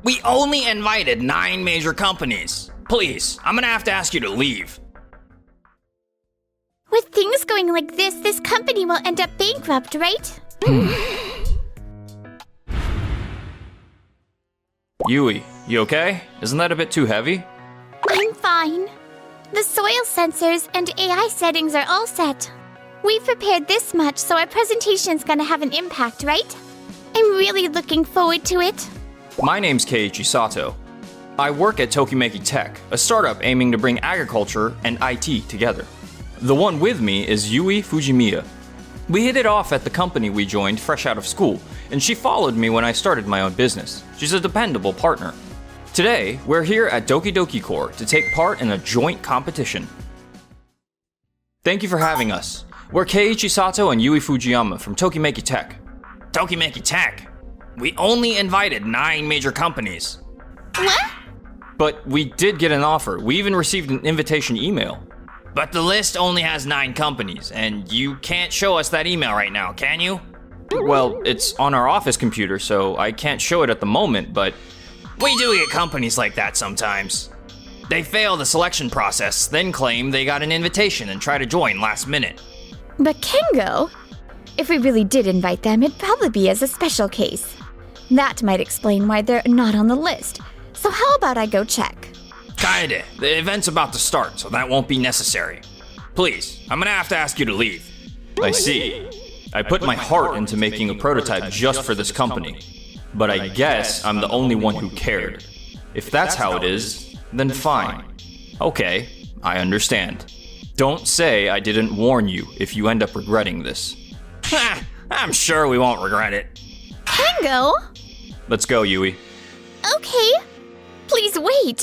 We only invited 9 major companies. Please, I'm gonna have to ask you to leave. With things going like this company will end up bankrupt, right? Yui, you okay? Isn't that a bit too heavy? I'm fine. The soil sensors and AI settings are all set. We've prepared this much, so our presentation's gonna have an impact, right? I'm really looking forward to it. My name's Keiichi Sato. I work at Tokimeki Tech, a startup aiming to bring agriculture and IT together. The one with me is Yui Fujimiya. We hit it off at the company we joined fresh out of school, and she followed me when I started my own business. She's a dependable partner. Today, we're here at Doki Doki Core to take part in a joint competition. Thank you for having us. We're Keiichi Sato and Yui Fujiyama from Tokimeki Tech. Tokimeki Tech? We only invited 9 major companies. What? But we did get an offer. We even received an invitation email. But the list only has 9 companies, and you can't show us that email right now, can you? Well, it's on our office computer, so I can't show it at the moment, but we do get companies like that sometimes. They fail the selection process, then claim they got an invitation and try to join last minute. But Kengo? If we really did invite them, it'd probably be as a special case. That might explain why they're not on the list. So how about I go check? Kaede, the event's about to start, so that won't be necessary. Please, I'm gonna have to ask you to leave. I see. I put my heart into making a prototype just for this company. But I guess I'm the only one who cared. If that's how it is, then fine. Okay, I understand. Don't say I didn't warn you if you end up regretting this. Ha! I'm sure we won't regret it. Kengo? Let's go, Yui. Okay. Please wait.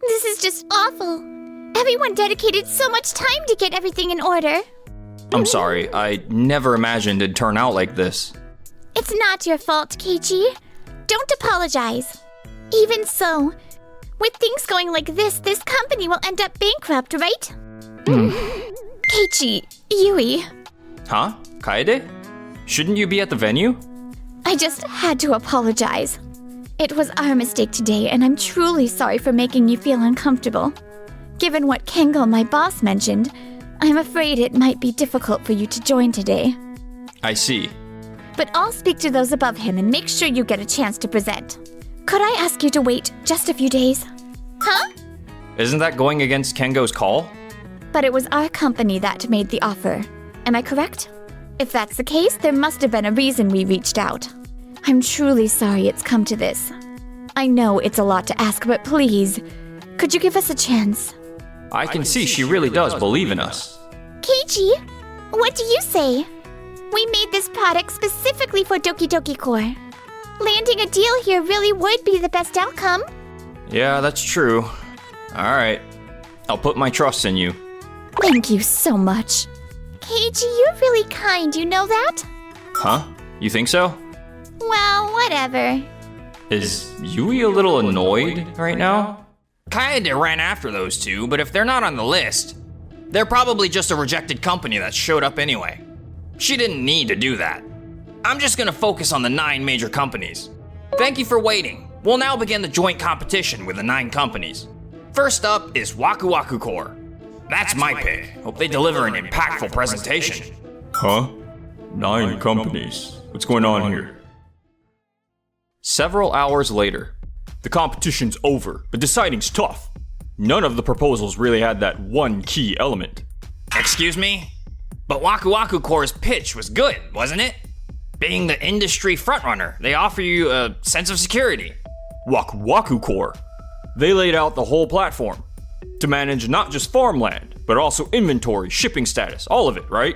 This is just awful. Everyone dedicated so much time to get everything in order. I'm sorry, I never imagined it'd turn out like this. It's not your fault, Keiichi. Don't apologize. Even so, with things going like this company will end up bankrupt, right? Keiichi, Yui. Huh? Kaede? Shouldn't you be at the venue? I just had to apologize. It was our mistake today, and I'm truly sorry for making you feel uncomfortable. Given what Kengo, my boss, mentioned, I'm afraid it might be difficult for you to join today. I see. But I'll speak to those above him and make sure you get a chance to present. Could I ask you to wait just a few days? Huh? Isn't that going against Kengo's call? But it was our company that made the offer. Am I correct? If that's the case, there must have been a reason we reached out. I'm truly sorry it's come to this. I know it's a lot to ask, but please, could you give us a chance? I can see she really does believe in us. Keiichi, what do you say? We made this product specifically for Doki Doki Core. Landing a deal here really would be the best outcome. Yeah, that's true. Alright, I'll put my trust in you. Thank you so much. Keiichi, you're really kind, you know that? Huh? You think so? Well, whatever. Is Yui a little annoyed right now? Kaede ran after those 2, but if they're not on the list, they're probably just a rejected company that showed up anyway. She didn't need to do that. I'm just gonna focus on the 9 major companies. Thank you for waiting. We'll now begin the joint competition with the 9 companies. First up is Waku Waku Core. That's my pick. Hope they deliver an impactful presentation. Huh? 9 companies. What's going on here? Several hours later. The competition's over, but deciding's tough. None of the proposals really had that one key element. Excuse me? But Waku Waku Core's pitch was good, wasn't it? Being the industry frontrunner, they offer you a sense of security. Waku Waku Core. They laid out the whole platform to manage not just farmland, but also inventory, shipping status, all of it, right?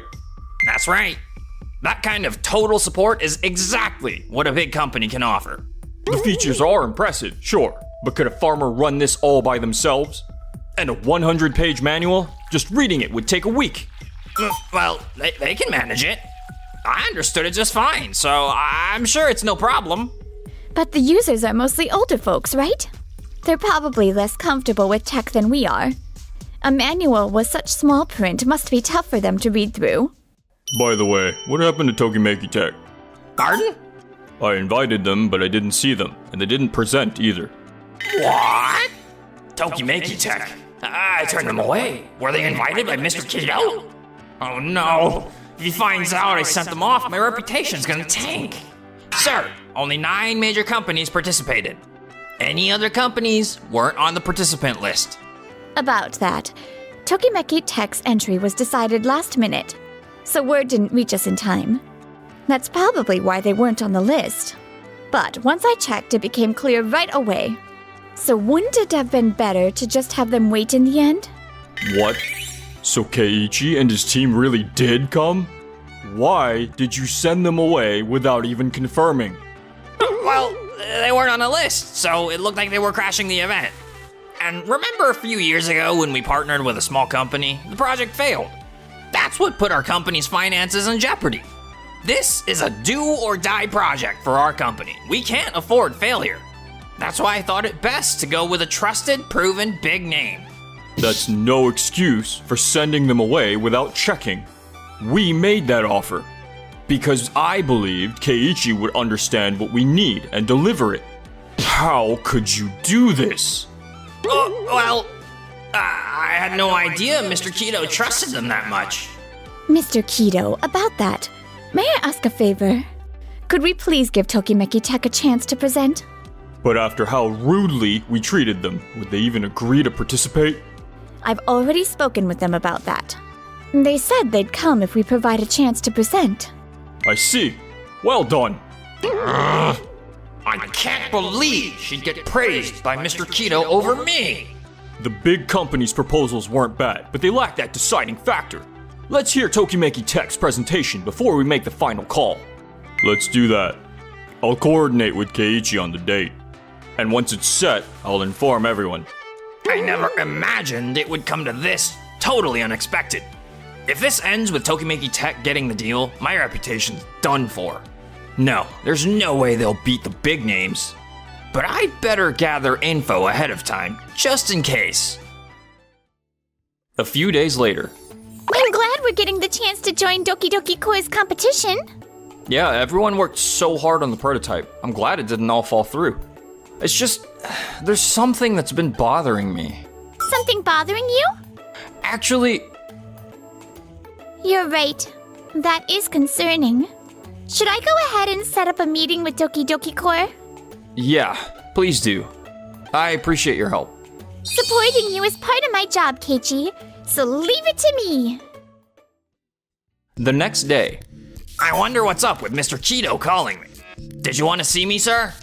That's right. That kind of total support is exactly what a big company can offer. The features are impressive, sure, but could a farmer run this all by themselves? And a 100-page manual? Just reading it would take a week. Well, they can manage it. I understood it just fine, so I'm sure it's no problem. But the users are mostly older folks, right? They're probably less comfortable with tech than we are. A manual with such small print must be tough for them to read through. By the way, what happened to Tokimeki Tech? Pardon? I invited them, but I didn't see them, and they didn't present either. What? Tokimeki Tech. I turned them away. Were they invited by Mr. Kido? Oh no. If he finds out I sent them off, my reputation's gonna tank. Sir, only 9 major companies participated. Any other companies weren't on the participant list. About that, Tokimeki Tech's entry was decided last minute, so word didn't reach us in time. That's probably why they weren't on the list. But once I checked, it became clear right away. So wouldn't it have been better to just have them wait in the end? What? So Keiichi and his team really did come? Why did you send them away without even confirming? Well, they weren't on the list, so it looked like they were crashing the event. And remember a few years ago when we partnered with a small company? The project failed. That's what put our company's finances in jeopardy. This is a do-or-die project for our company. We can't afford failure. That's why I thought it best to go with a trusted, proven big name. That's no excuse for sending them away without checking. We made that offer because I believed Keiichi would understand what we need and deliver it. How could you do this? I had no idea Mr. Kido trusted them that much. Mr. Kido, about that, may I ask a favor? Could we please give Tokimeki Tech a chance to present? But after how rudely we treated them, would they even agree to participate? I've already spoken with them about that. They said they'd come if we provide a chance to present. I see. Well done. I can't believe she'd get praised by Mr. Kido over me. The big company's proposals weren't bad, but they lacked that deciding factor. Let's hear Tokimeki Tech's presentation before we make the final call. Let's do that. I'll coordinate with Keiichi on the date. And once it's set, I'll inform everyone. I never imagined it would come to this. Totally unexpected. If this ends with Tokimeki Tech getting the deal, my reputation's done for. No, there's no way they'll beat the big names. But I'd better gather info ahead of time, just in case. A few days later. I'm glad we're getting the chance to join Doki Doki Koi's competition. Yeah, everyone worked so hard on the prototype. I'm glad it didn't all fall through. It's just, there's something that's been bothering me. Something bothering you? Actually, You're right. That is concerning. Should I go ahead and set up a meeting with Doki Doki Core? yeah, please do. I appreciate your help. Supporting you is part of my job, Keiichi, so leave it to me. The next day. I wonder what's up with Mr. Kido calling me. Did you want to see me, sir?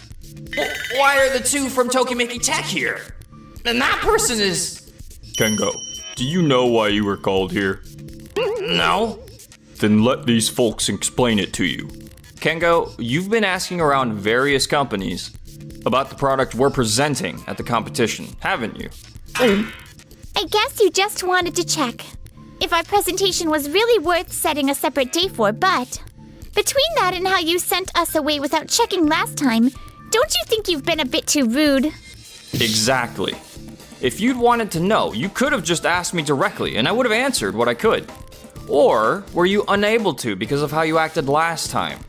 Why are the two from Tokimeki Tech here? And that person is... Kengo, do you know why you were called here? No. Then let these folks explain it to you. Kengo, you've been asking around various companies about the product we're presenting at the competition, haven't you? I guess you just wanted to check if our presentation was really worth setting a separate day for, but between that and how you sent us away without checking last time, don't you think you've been a bit too rude? Exactly. If you'd wanted to know, you could have just asked me directly and I would have answered what I could. Or were you unable to because of how you acted last time?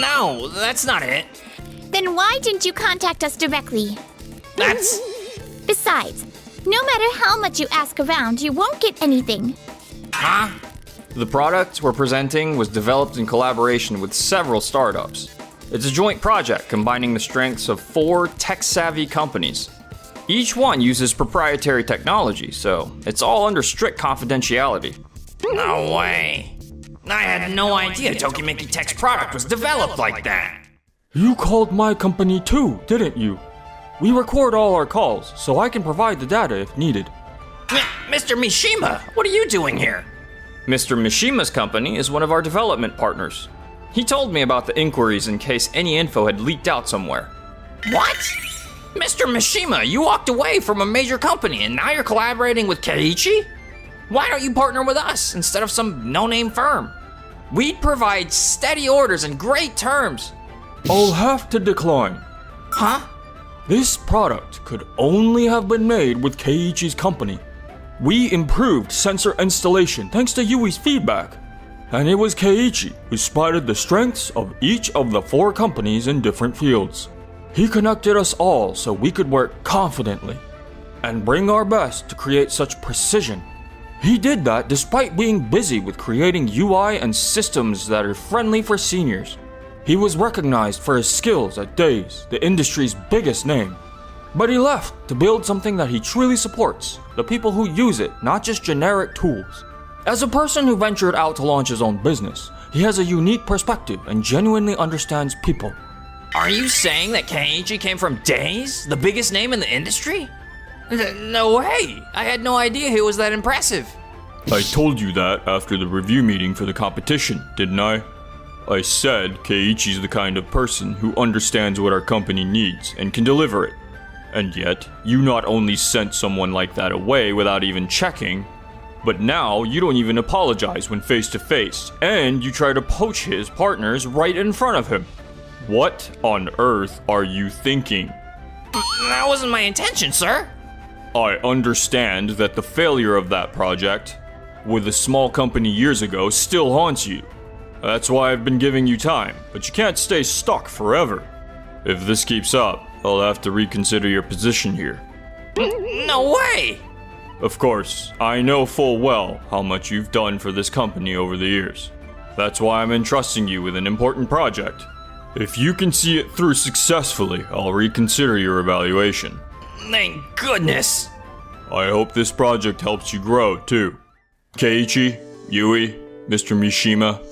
No, that's not it. Then why didn't you contact us directly? That's... Besides, no matter how much you ask around, you won't get anything. Huh? The product we're presenting was developed in collaboration with several startups. It's a joint project combining the strengths of 4 tech-savvy companies. Each one uses proprietary technology, so it's all under strict confidentiality. No way. I had no idea Tokimeki Tech's product was developed like that. You called my company too, didn't you? We record all our calls, so I can provide the data if needed. Mr. Mishima, what are you doing here? Mr. Mishima's company is one of our development partners. He told me about the inquiries in case any info had leaked out somewhere. What? Mr. Mishima, you walked away from a major company and now you're collaborating with Keiichi? Why don't you partner with us instead of some no-name firm? We'd provide steady orders and great terms. I'll have to decline. Huh? This product could only have been made with Keiichi's company. We improved sensor installation thanks to Yui's feedback. And it was Keiichi who spotted the strengths of each of the 4 companies in different fields. He connected us all so we could work confidently and bring our best to create such precision. He did that despite being busy with creating UI and systems that are friendly for seniors. He was recognized for his skills at DAYS, the industry's biggest name. But he left to build something that he truly supports, the people who use it, not just generic tools. As a person who ventured out to launch his own business, he has a unique perspective and genuinely understands people. Are you saying that Keiichi came from DAYS, the biggest name in the industry? No way! I had no idea he was that impressive. I told you that after the review meeting for the competition, didn't I? I said Keiichi's the kind of person who understands what our company needs and can deliver it. And yet, you not only sent someone like that away without even checking, but now you don't even apologize when face to face, and you try to poach his partners right in front of him. What on earth are you thinking? That wasn't my intention, sir. I understand that the failure of that project with a small company years ago still haunts you. That's why I've been giving you time, but you can't stay stuck forever. If this keeps up, I'll have to reconsider your position here. No way! Of course, I know full well how much you've done for this company over the years. That's why I'm entrusting you with an important project. If you can see it through successfully, I'll reconsider your evaluation. Thank goodness! I hope this project helps you grow, too. Keiichi, Yui, Mr. Mishima,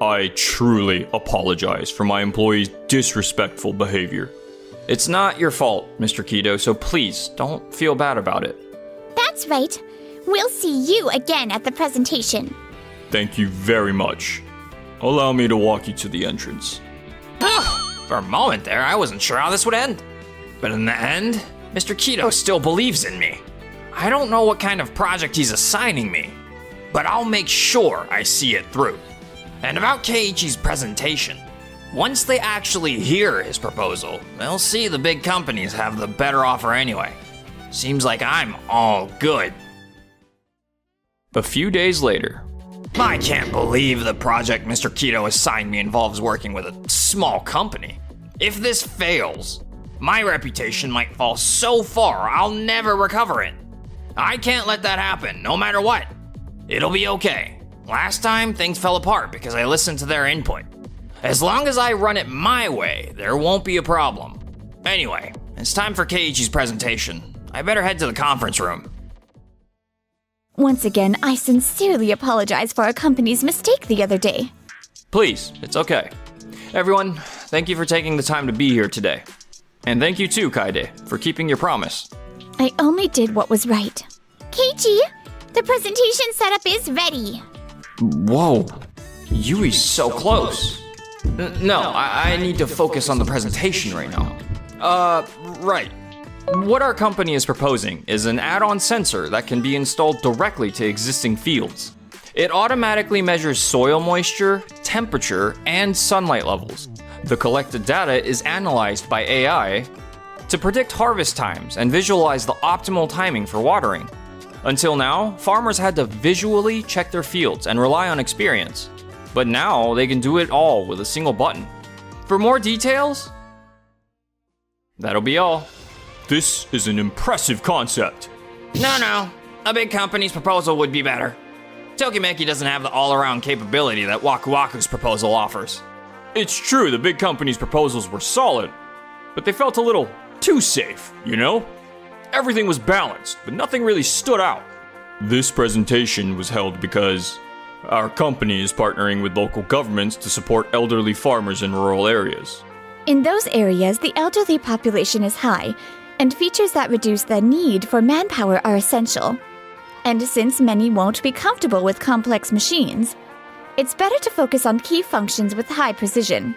I truly apologize for my employees' disrespectful behavior. It's not your fault, Mr. Kido, so please don't feel bad about it. That's right. We'll see you again at the presentation. Thank you very much. Allow me to walk you to the entrance. For a moment there, I wasn't sure how this would end. But in the end, Mr. Kido still believes in me. I don't know what kind of project he's assigning me, but I'll make sure I see it through. And about Keiichi's presentation, once they actually hear his proposal, they'll see the big companies have the better offer anyway. Seems like I'm all good. A few days later. I can't believe the project Mr. Kido assigned me involves working with a small company. If this fails, my reputation might fall so far I'll never recover it. I can't let that happen, no matter what. It'll be okay. Last time, things fell apart because I listened to their input. As long as I run it my way, there won't be a problem. Anyway, it's time for Keiichi's presentation. I better head to the conference room. Once again, I sincerely apologize for our company's mistake the other day. Please, it's okay. Everyone, thank you for taking the time to be here today. And thank you too, Kaide, for keeping your promise. I only did what was right. Keiichi, the presentation setup is ready. Whoa, Yui's so close. No, I need to focus on the presentation right now. Right. What our company is proposing is an add-on sensor that can be installed directly to existing fields. It automatically measures soil moisture, temperature, and sunlight levels. The collected data is analyzed by AI to predict harvest times and visualize the optimal timing for watering. Until now, farmers had to visually check their fields and rely on experience. But now they can do it all with a single button. For more details, that'll be all. This is an impressive concept. No. A big company's proposal would be better. Tokimeki doesn't have the all-around capability that Waku Waku's proposal offers. It's true the big company's proposals were solid, but they felt a little too safe, you know? Everything was balanced, but nothing really stood out. This presentation was held because our company is partnering with local governments to support elderly farmers in rural areas. In those areas, the elderly population is high, and features that reduce the need for manpower are essential. And since many won't be comfortable with complex machines, it's better to focus on key functions with high precision,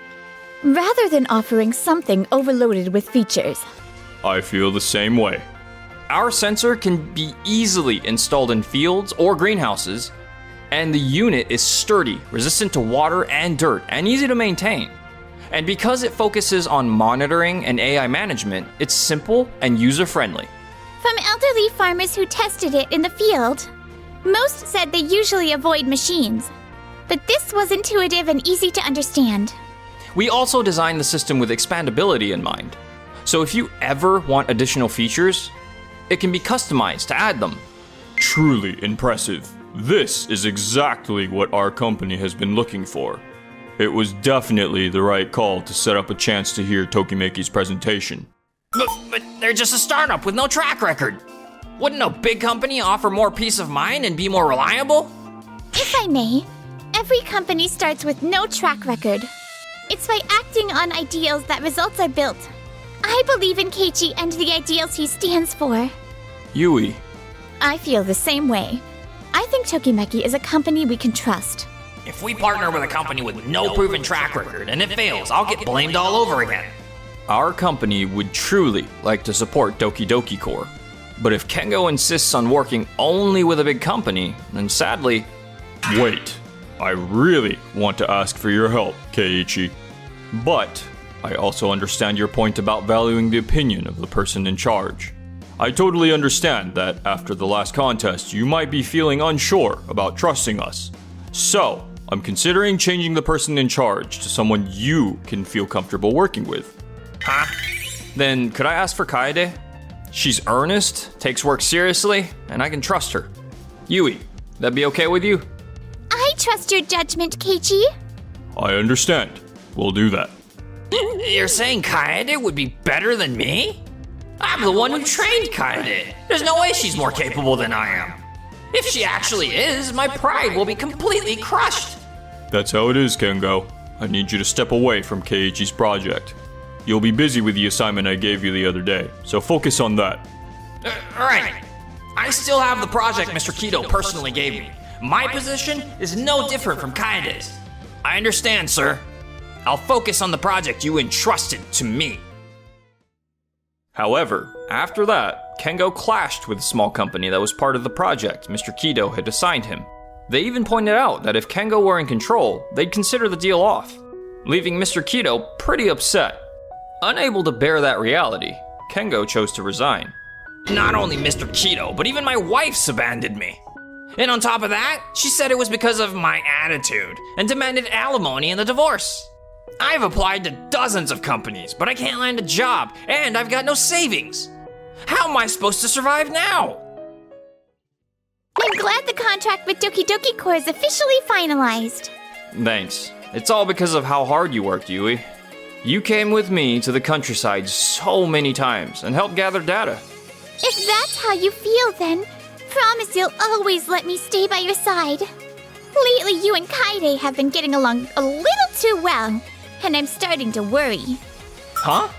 rather than offering something overloaded with features. I feel the same way. Our sensor can be easily installed in fields or greenhouses, and the unit is sturdy, resistant to water and dirt, and easy to maintain. And because it focuses on monitoring and AI management, it's simple and user-friendly. From elderly farmers who tested it in the field, most said they usually avoid machines. but this was intuitive and easy to understand. We also designed the system with expandability in mind. So if you ever want additional features, it can be customized to add them. Truly impressive. This is exactly what our company has been looking for. It was definitely the right call to set up a chance to hear Tokimeki's presentation. But they're just a startup with no track record. Wouldn't a big company offer more peace of mind and be more reliable? If I may, every company starts with no track record. It's by acting on ideals that results are built. I believe in Keiichi and the ideals he stands for. Yui, I feel the same way. I think Tokimeki is a company we can trust. If we partner with a company with no proven track record and it fails, I'll get blamed all over again. our company would truly like to support Doki Doki Corps. But if Kengo insists on working only with a big company, then sadly... Wait, I really want to ask for your help, Keiichi. But I also understand your point about valuing the opinion of the person in charge. I totally understand that after the last contest, you might be feeling unsure about trusting us. So, I'm considering changing the person in charge to someone you can feel comfortable working with. Huh? Then could I ask for Kaede? She's earnest, takes work seriously, and I can trust her. Yui, that be okay with you? I trust your judgment, Keiichi. I understand. We'll do that. You're saying Kaede would be better than me? I'm the one who trained Kaede. There's no way she's more capable than I am. If she actually is, my pride will be completely crushed. That's how it is, Kengo. I need you to step away from Keiichi's project. You'll be busy with the assignment I gave you the other day, so focus on that. Alright. I still have the project Mr. Kido personally gave me. My position is no different from Kaede's. I understand, sir. I'll focus on the project you entrusted to me. However, after that, Kengo clashed with a small company that was part of the project Mr. Kido had assigned him. They even pointed out that if Kengo were in control, they'd consider the deal off, leaving Mr. Kido pretty upset. Unable to bear that reality, Kengo chose to resign. Not only Mr. Kido, but even my wife's abandoned me. And on top of that, she said it was because of my attitude and demanded alimony in the divorce. I've applied to dozens of companies, but I can't land a job, and I've got no savings. How am I supposed to survive now? I'm glad the contract with Doki Doki Corps is officially finalized. Thanks. It's all because of how hard you worked, Yui. You came with me to the countryside so many times and helped gather data. If that's how you feel, then promise you'll always let me stay by your side. Lately, you and Kaede have been getting along a little too well, and I'm starting to worry. Huh?